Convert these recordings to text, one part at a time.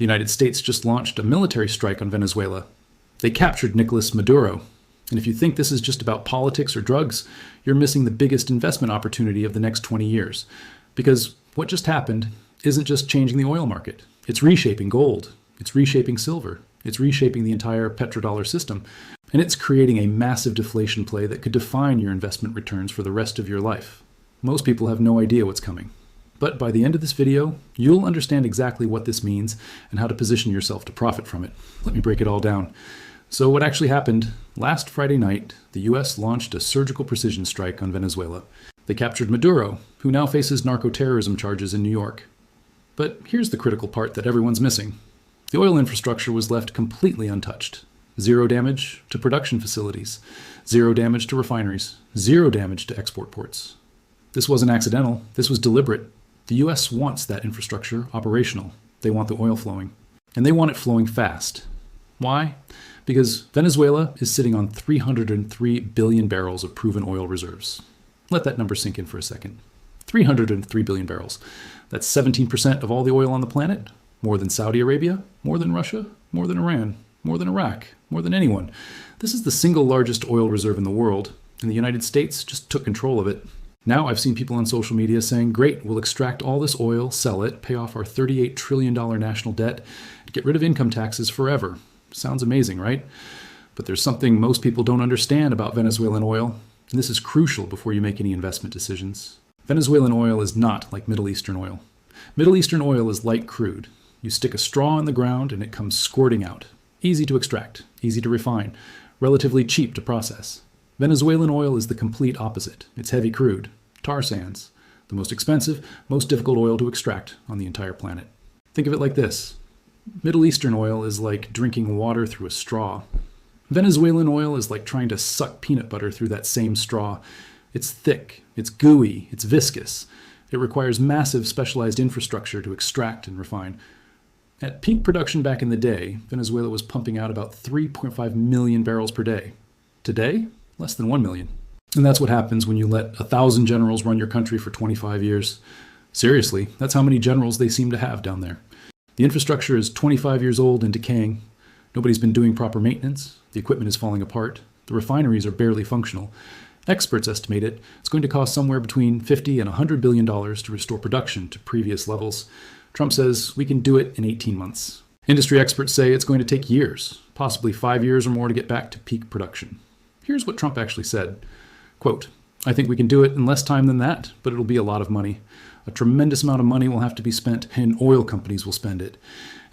The United States just launched a military strike on Venezuela. They captured Nicholas Maduro. And if you think this is just about politics or drugs, you're missing the biggest investment opportunity of the next 20 years. Because what just happened isn't just changing the oil market. It's reshaping gold. It's reshaping silver. It's reshaping the entire petrodollar system. And it's creating a massive deflation play that could define your investment returns for the rest of your life. Most people have no idea what's coming. But by the end of this video, you'll understand exactly what this means and how to position yourself to profit from it. Let me break it all down. So what actually happened? Last Friday night, the US launched a surgical precision strike on Venezuela. They captured Maduro, who now faces narco-terrorism charges in New York. But here's the critical part that everyone's missing. The oil infrastructure was left completely untouched. Zero damage to production facilities, zero damage to refineries, zero damage to export ports. This wasn't accidental, this was deliberate. The US wants that infrastructure operational. They want the oil flowing. And they want it flowing fast. Why? Because Venezuela is sitting on 303 billion barrels of proven oil reserves. Let that number sink in for a second. 303 billion barrels. That's 17% of all the oil on the planet. More than Saudi Arabia, more than Russia, more than Iran, more than Iraq, more than anyone. This is the single largest oil reserve in the world, and the United States just took control of it. Now I've seen people on social media saying, great, we'll extract all this oil, sell it, pay off our $38 trillion national debt, get rid of income taxes forever. Sounds amazing, right? But there's something most people don't understand about Venezuelan oil, and this is crucial before you make any investment decisions. Venezuelan oil is not like Middle Eastern oil. Middle Eastern oil is like crude. You stick a straw in the ground and it comes squirting out. Easy to extract, easy to refine, relatively cheap to process. Venezuelan oil is the complete opposite. It's heavy crude, tar sands, the most expensive, most difficult oil to extract on the entire planet. Think of it like this. Middle Eastern oil is like drinking water through a straw. Venezuelan oil is like trying to suck peanut butter through that same straw. It's thick, it's gooey, it's viscous. It requires massive specialized infrastructure to extract and refine. At peak production back in the day, Venezuela was pumping out about 3.5 million barrels per day. Today, less than 1 million. And that's what happens when you let 1,000 generals run your country for 25 years. Seriously, that's how many generals they seem to have down there. The infrastructure is 25 years old and decaying. Nobody's been doing proper maintenance. The equipment is falling apart. The refineries are barely functional. Experts estimate it's going to cost somewhere between $50 and $100 billion to restore production to previous levels. Trump says we can do it in 18 months. Industry experts say it's going to take years, possibly 5 years or more to get back to peak production. Here's what Trump actually said. Quote, I think we can do it in less time than that, but it'll be a lot of money. A tremendous amount of money will have to be spent, and oil companies will spend it.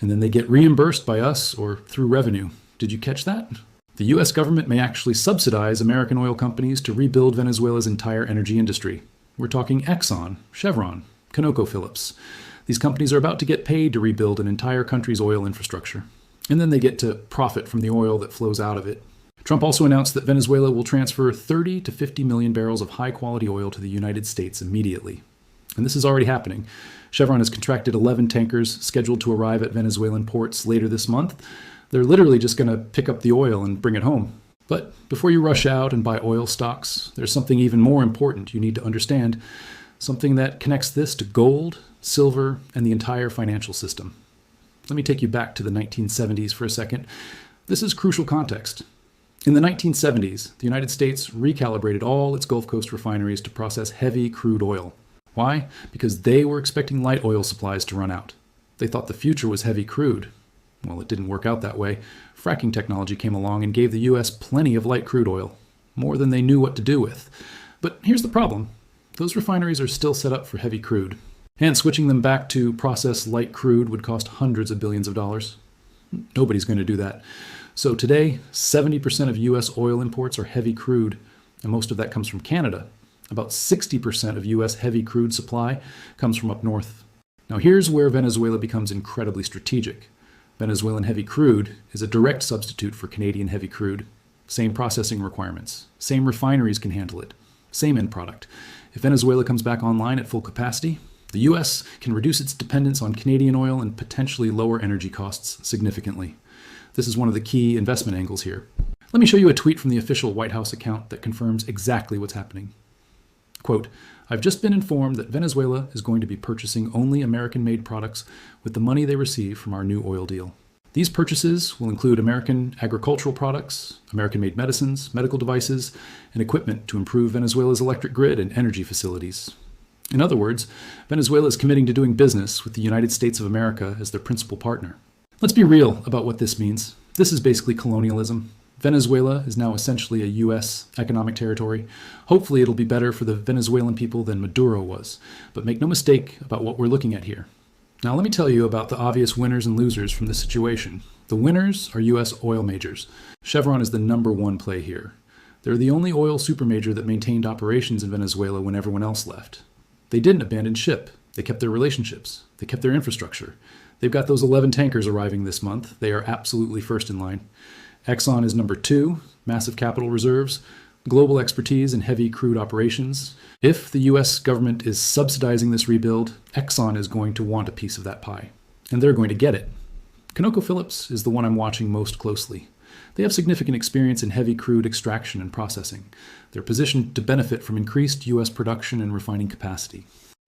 And then they get reimbursed by us or through revenue. Did you catch that? The US government may actually subsidize American oil companies to rebuild Venezuela's entire energy industry. We're talking Exxon, Chevron, ConocoPhillips. These companies are about to get paid to rebuild an entire country's oil infrastructure. And then they get to profit from the oil that flows out of it. Trump also announced that Venezuela will transfer 30 to 50 million barrels of high-quality oil to the United States immediately. And this is already happening. Chevron has contracted 11 tankers scheduled to arrive at Venezuelan ports later this month. They're literally just going to pick up the oil and bring it home. But before you rush out and buy oil stocks, there's something even more important you need to understand. Something that connects this to gold, silver, and the entire financial system. Let me take you back to the 1970s for a second. This is crucial context. In the 1970s, the United States recalibrated all its Gulf Coast refineries to process heavy crude oil. Why? Because they were expecting light oil supplies to run out. They thought the future was heavy crude. Well, it didn't work out that way. Fracking technology came along and gave the US plenty of light crude oil, more than they knew what to do with. But here's the problem. Those refineries are still set up for heavy crude. And switching them back to process light crude would cost hundreds of billions of dollars. Nobody's going to do that. So today, 70% of US oil imports are heavy crude, and most of that comes from Canada. About 60% of US heavy crude supply comes from up north. Now here's where Venezuela becomes incredibly strategic. Venezuelan heavy crude is a direct substitute for Canadian heavy crude. Same processing requirements. Same refineries can handle it. Same end product. If Venezuela comes back online at full capacity, the US can reduce its dependence on Canadian oil and potentially lower energy costs significantly. This is one of the key investment angles here. Let me show you a tweet from the official White House account that confirms exactly what's happening. Quote, "I've just been informed that Venezuela is going to be purchasing only American-made products with the money they receive from our new oil deal. These purchases will include American agricultural products, American-made medicines, medical devices, and equipment to improve Venezuela's electric grid and energy facilities." In other words, Venezuela is committing to doing business with the United States of America as their principal partner. Let's be real about what this means. This is basically colonialism. Venezuela is now essentially a U.S. economic territory. Hopefully it'll be better for the Venezuelan people than Maduro was. But make no mistake about what we're looking at here. Now let me tell you about the obvious winners and losers from this situation. The winners are U.S. oil majors. Chevron is the number one play here. They're the only oil supermajor that maintained operations in Venezuela when everyone else left. They didn't abandon ship. They kept their relationships. They kept their infrastructure. They've got those 11 tankers arriving this month. They are absolutely first in line. Exxon is number two, massive capital reserves, global expertise in heavy crude operations. If the U.S. government is subsidizing this rebuild, Exxon is going to want a piece of that pie. And they're going to get it. ConocoPhillips is the one I'm watching most closely. They have significant experience in heavy crude extraction and processing. They're positioned to benefit from increased U.S. production and refining capacity.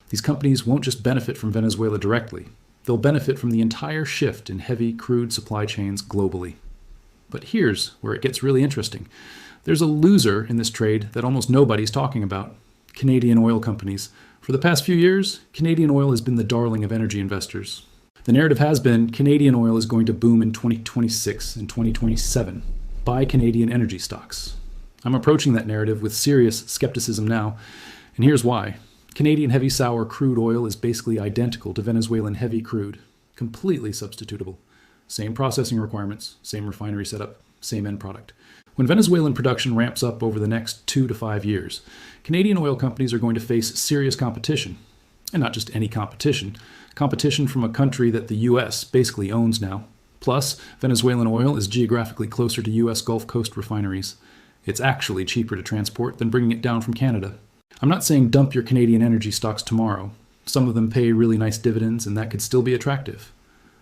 These companies won't just benefit from Venezuela directly. They'll benefit from the entire shift in heavy crude supply chains globally. But here's where it gets really interesting. There's a loser in this trade that almost nobody's talking about: Canadian oil companies. For the past few years, Canadian oil has been the darling of energy investors. The narrative has been Canadian oil is going to boom in 2026 and 2027. Buy Canadian energy stocks. I'm approaching that narrative with serious skepticism now, and here's why. Canadian heavy sour crude oil is basically identical to Venezuelan heavy crude, completely substitutable. Same processing requirements, same refinery setup, same end product. When Venezuelan production ramps up over the next 2 to 5 years, Canadian oil companies are going to face serious competition. And not just any competition. Competition from a country that the U.S. basically owns now. Plus, Venezuelan oil is geographically closer to U.S. Gulf Coast refineries. It's actually cheaper to transport than bringing it down from Canada. I'm not saying dump your Canadian energy stocks tomorrow. Some of them pay really nice dividends, and that could still be attractive.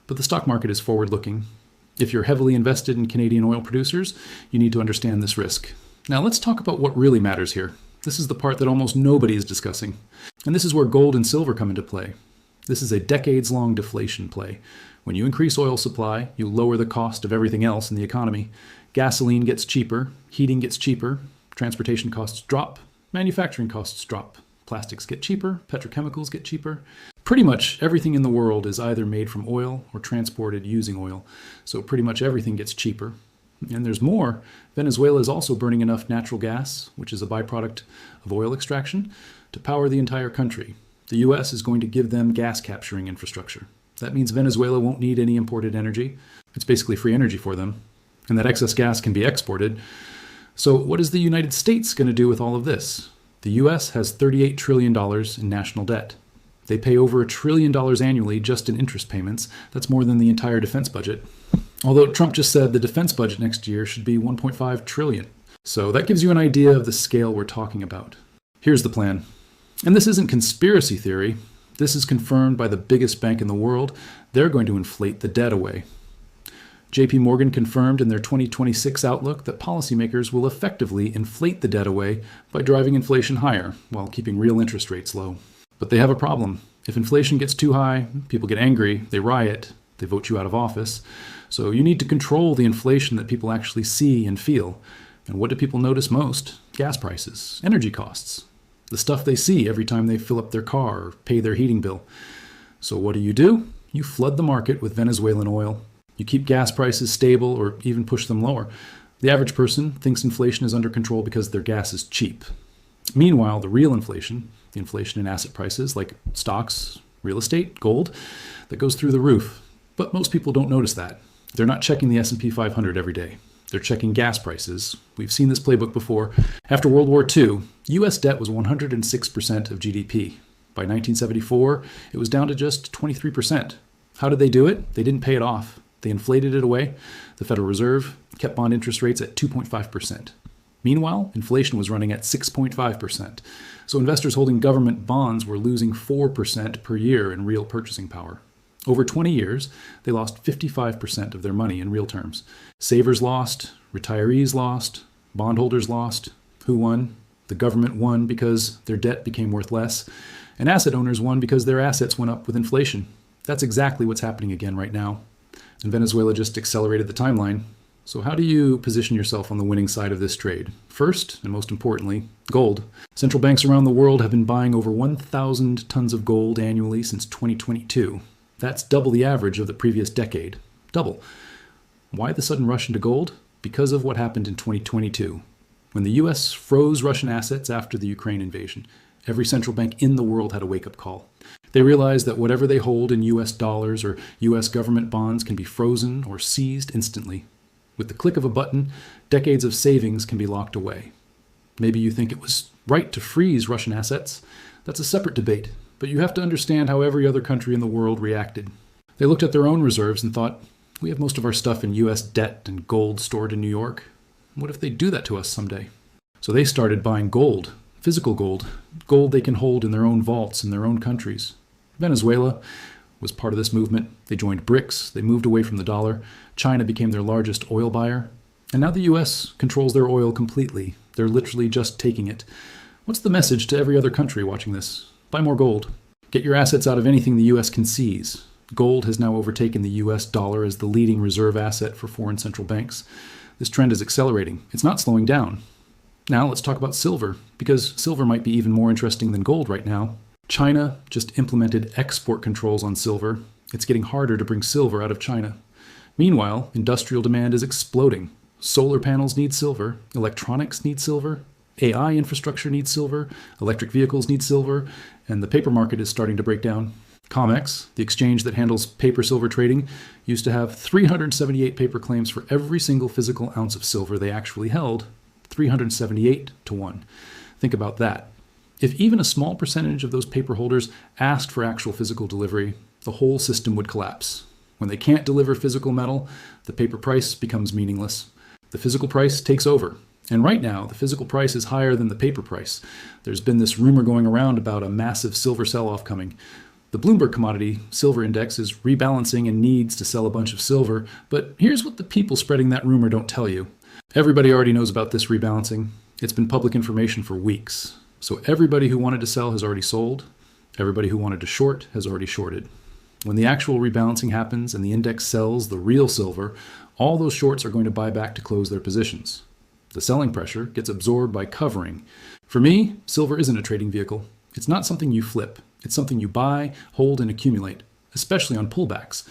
But the stock market is forward-looking. If you're heavily invested in Canadian oil producers, you need to understand this risk. Now let's talk about what really matters here. This is the part that almost nobody is discussing. And this is where gold and silver come into play. This is a decades-long deflation play. When you increase oil supply, you lower the cost of everything else in the economy. Gasoline gets cheaper, heating gets cheaper, transportation costs drop, manufacturing costs drop, plastics get cheaper, petrochemicals get cheaper. Pretty much everything in the world is either made from oil or transported using oil, so pretty much everything gets cheaper. And there's more. Venezuela is also burning enough natural gas, which is a byproduct of oil extraction, to power the entire country. The U.S. is going to give them gas capturing infrastructure. That means Venezuela won't need any imported energy. It's basically free energy for them. And that excess gas can be exported. So what is the United States going to do with all of this? The U.S. has $38 trillion in national debt. They pay over $1 trillion annually just in interest payments. That's more than the entire defense budget. Although Trump just said the defense budget next year should be $1.5 trillion. So that gives you an idea of the scale we're talking about. Here's the plan. And this isn't conspiracy theory. This is confirmed by the biggest bank in the world. They're going to inflate the debt away. JP Morgan confirmed in their 2026 outlook that policymakers will effectively inflate the debt away by driving inflation higher while keeping real interest rates low. But they have a problem. If inflation gets too high, people get angry, they riot, they vote you out of office. So you need to control the inflation that people actually see and feel. And what do people notice most? Gas prices, energy costs, the stuff they see every time they fill up their car or pay their heating bill. So what do? You flood the market with Venezuelan oil. You keep gas prices stable or even push them lower. The average person thinks inflation is under control because their gas is cheap. Meanwhile, the real inflation, the inflation in asset prices like stocks, real estate, gold, that goes through the roof. But most people don't notice that. They're not checking the S&P 500 every day. They're checking gas prices. We've seen this playbook before. After World War II, U.S. debt was 106% of GDP. By 1974, it was down to just 23%. How did they do it? They didn't pay it off. They inflated it away. The Federal Reserve kept bond interest rates at 2.5%. Meanwhile, inflation was running at 6.5%. So investors holding government bonds were losing 4% per year in real purchasing power. Over 20 years, they lost 55% of their money in real terms. Savers lost, retirees lost, bondholders lost. Who won? The government won because their debt became worth less, and asset owners won because their assets went up with inflation. That's exactly what's happening again right now. And Venezuela just accelerated the timeline. So how do you position yourself on the winning side of this trade? First, and most importantly, gold. Central banks around the world have been buying over 1,000 tons of gold annually since 2022. That's double the average of the previous decade. Double. Why the sudden rush into gold? Because of what happened in 2022. When the US froze Russian assets after the Ukraine invasion, every central bank in the world had a wake-up call. They realized that whatever they hold in US dollars or US government bonds can be frozen or seized instantly. With the click of a button, decades of savings can be locked away. Maybe you think it was right to freeze Russian assets. That's a separate debate, but you have to understand how every other country in the world reacted. They looked at their own reserves and thought, we have most of our stuff in US debt and gold stored in New York. What if they do that to us someday? So they started buying gold, physical gold they can hold in their own vaults in their own countries. Venezuela was part of this movement. They joined BRICS, they moved away from the dollar. China became their largest oil buyer. And now the US controls their oil completely. They're literally just taking it. What's the message to every other country watching this? Buy more gold. Get your assets out of anything the US can seize. Gold has now overtaken the US dollar as the leading reserve asset for foreign central banks. This trend is accelerating. It's not slowing down. Now let's talk about silver, because silver might be even more interesting than gold right now. China just implemented export controls on silver. It's getting harder to bring silver out of China. Meanwhile, industrial demand is exploding. Solar panels need silver, electronics need silver, AI infrastructure needs silver, electric vehicles need silver, and the paper market is starting to break down. COMEX, the exchange that handles paper silver trading, used to have 378 paper claims for every single physical ounce of silver they actually held, 378 to 1. Think about that. If even a small percentage of those paper holders asked for actual physical delivery, the whole system would collapse. When they can't deliver physical metal, the paper price becomes meaningless. The physical price takes over. And right now, the physical price is higher than the paper price. There's been this rumor going around about a massive silver sell-off coming. The Bloomberg Commodity Silver Index is rebalancing and needs to sell a bunch of silver, but here's what the people spreading that rumor don't tell you. Everybody already knows about this rebalancing. It's been public information for weeks. So everybody who wanted to sell has already sold. Everybody who wanted to short has already shorted. When the actual rebalancing happens and the index sells the real silver, all those shorts are going to buy back to close their positions. The selling pressure gets absorbed by covering. For me, silver isn't a trading vehicle. It's not something you flip. It's something you buy, hold, and accumulate, especially on pullbacks.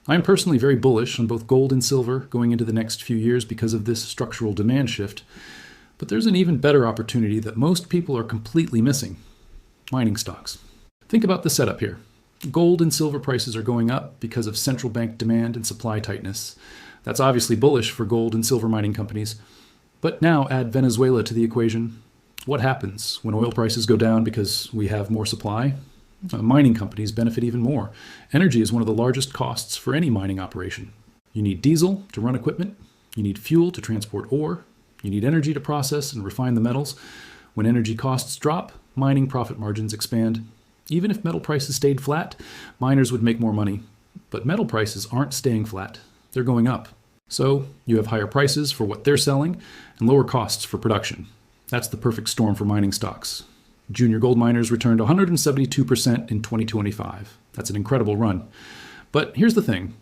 I am personally very bullish on both gold and silver going into the next few years because of this structural demand shift. But there's an even better opportunity that most people are completely missing: mining stocks. Think about the setup here. Gold and silver prices are going up because of central bank demand and supply tightness. That's obviously bullish for gold and silver mining companies. But now add Venezuela to the equation. What happens when oil prices go down because we have more supply? Mining companies benefit even more. Energy is one of the largest costs for any mining operation. You need diesel to run equipment. You need fuel to transport ore. You need energy to process and refine the metals. When energy costs drop, mining profit margins expand. Even if metal prices stayed flat, miners would make more money. But metal prices aren't staying flat. They're going up. So you have higher prices for what they're selling and lower costs for production. That's the perfect storm for mining stocks. Junior gold miners returned 172% in 2025. That's an incredible run. But here's the thing.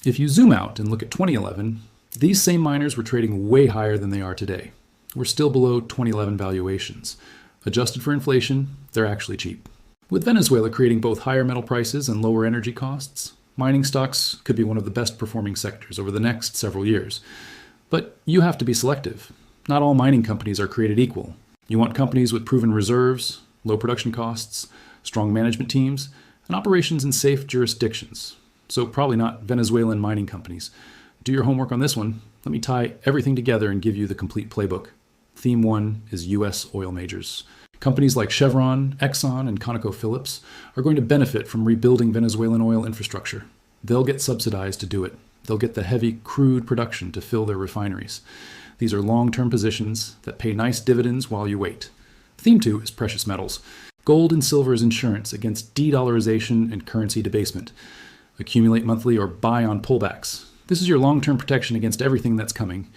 If you zoom out and look at 2011, these same miners were trading way higher than they are today. We're still below 2011 valuations. Adjusted for inflation, they're actually cheap. With Venezuela creating both higher metal prices and lower energy costs, mining stocks could be one of the best performing sectors over the next several years. But you have to be selective. Not all mining companies are created equal. You want companies with proven reserves, low production costs, strong management teams, and operations in safe jurisdictions. So probably not Venezuelan mining companies. Do your homework on this one. Let me tie everything together and give you the complete playbook. Theme 1 is U.S. oil majors. Companies like Chevron, Exxon, and ConocoPhillips are going to benefit from rebuilding Venezuelan oil infrastructure. They'll get subsidized to do it. They'll get the heavy crude production to fill their refineries. These are long-term positions that pay nice dividends while you wait. Theme 2 is precious metals. Gold and silver is insurance against de-dollarization and currency debasement. Accumulate monthly or buy on pullbacks. This is your long-term protection against everything that's coming.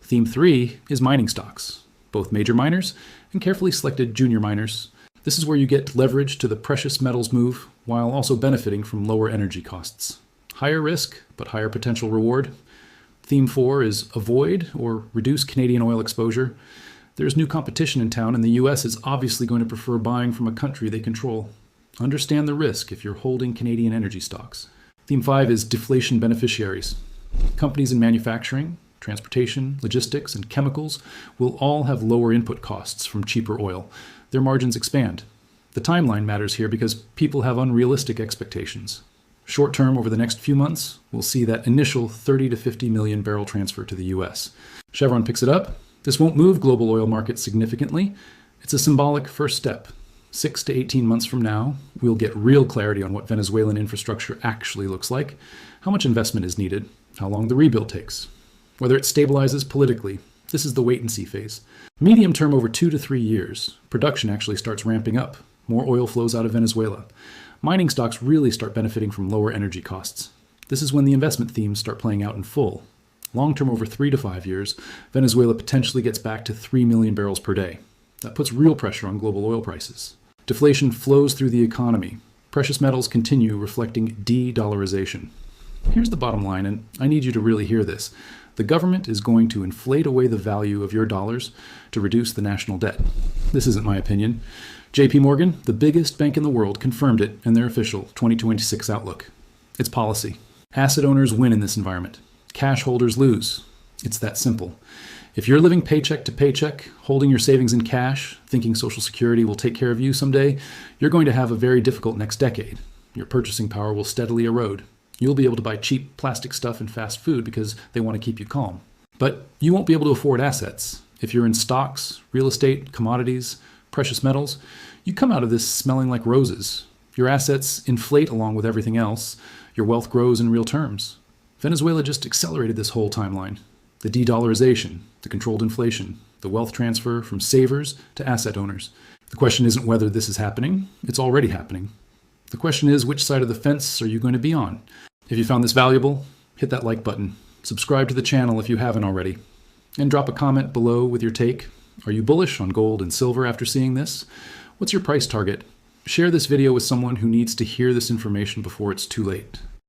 Theme 3 is mining stocks. both major miners and carefully selected junior miners. This is where you get leverage to the precious metals move while also benefiting from lower energy costs. Higher risk, but higher potential reward. Theme 4 is avoid or reduce Canadian oil exposure. There's new competition in town, and the US is obviously going to prefer buying from a country they control. Understand the risk if you're holding Canadian energy stocks. Theme 5 is deflation beneficiaries. Companies in manufacturing, transportation, logistics, and chemicals will all have lower input costs from cheaper oil. Their margins expand. The timeline matters here because people have unrealistic expectations. Short term, over the next few months, we'll see that initial 30 to 50 million barrel transfer to the US. Chevron picks it up. This won't move global oil markets significantly. It's a symbolic first step. 6 to 18 months from now, we'll get real clarity on what Venezuelan infrastructure actually looks like, how much investment is needed, how long the rebuild takes, whether it stabilizes politically. This is the wait-and-see phase. Medium term, over 2 to 3 years, production actually starts ramping up. More oil flows out of Venezuela. Mining stocks really start benefiting from lower energy costs. This is when the investment themes start playing out in full. Long term, over 3 to 5 years, Venezuela potentially gets back to 3 million barrels per day. That puts real pressure on global oil prices. Deflation flows through the economy. Precious metals continue reflecting de-dollarization. Here's the bottom line, and I need you to really hear this. The government is going to inflate away the value of your dollars to reduce the national debt. This isn't my opinion. JP Morgan, the biggest bank in the world, confirmed it in their official 2026 outlook. It's policy. Asset owners win in this environment. Cash holders lose. It's that simple. If you're living paycheck to paycheck, holding your savings in cash, thinking Social Security will take care of you someday, you're going to have a very difficult next decade. Your purchasing power will steadily erode. You'll be able to buy cheap plastic stuff and fast food because they want to keep you calm. But you won't be able to afford assets. If you're in stocks, real estate, commodities, precious metals, you come out of this smelling like roses. Your assets inflate along with everything else. Your wealth grows in real terms. Venezuela just accelerated this whole timeline. The de-dollarization, the controlled inflation, the wealth transfer from savers to asset owners. The question isn't whether this is happening. It's already happening. The question is, which side of the fence are you going to be on? If you found this valuable, hit that like button. Subscribe to the channel if you haven't already. And drop a comment below with your take. Are you bullish on gold and silver after seeing this? What's your price target? Share this video with someone who needs to hear this information before it's too late.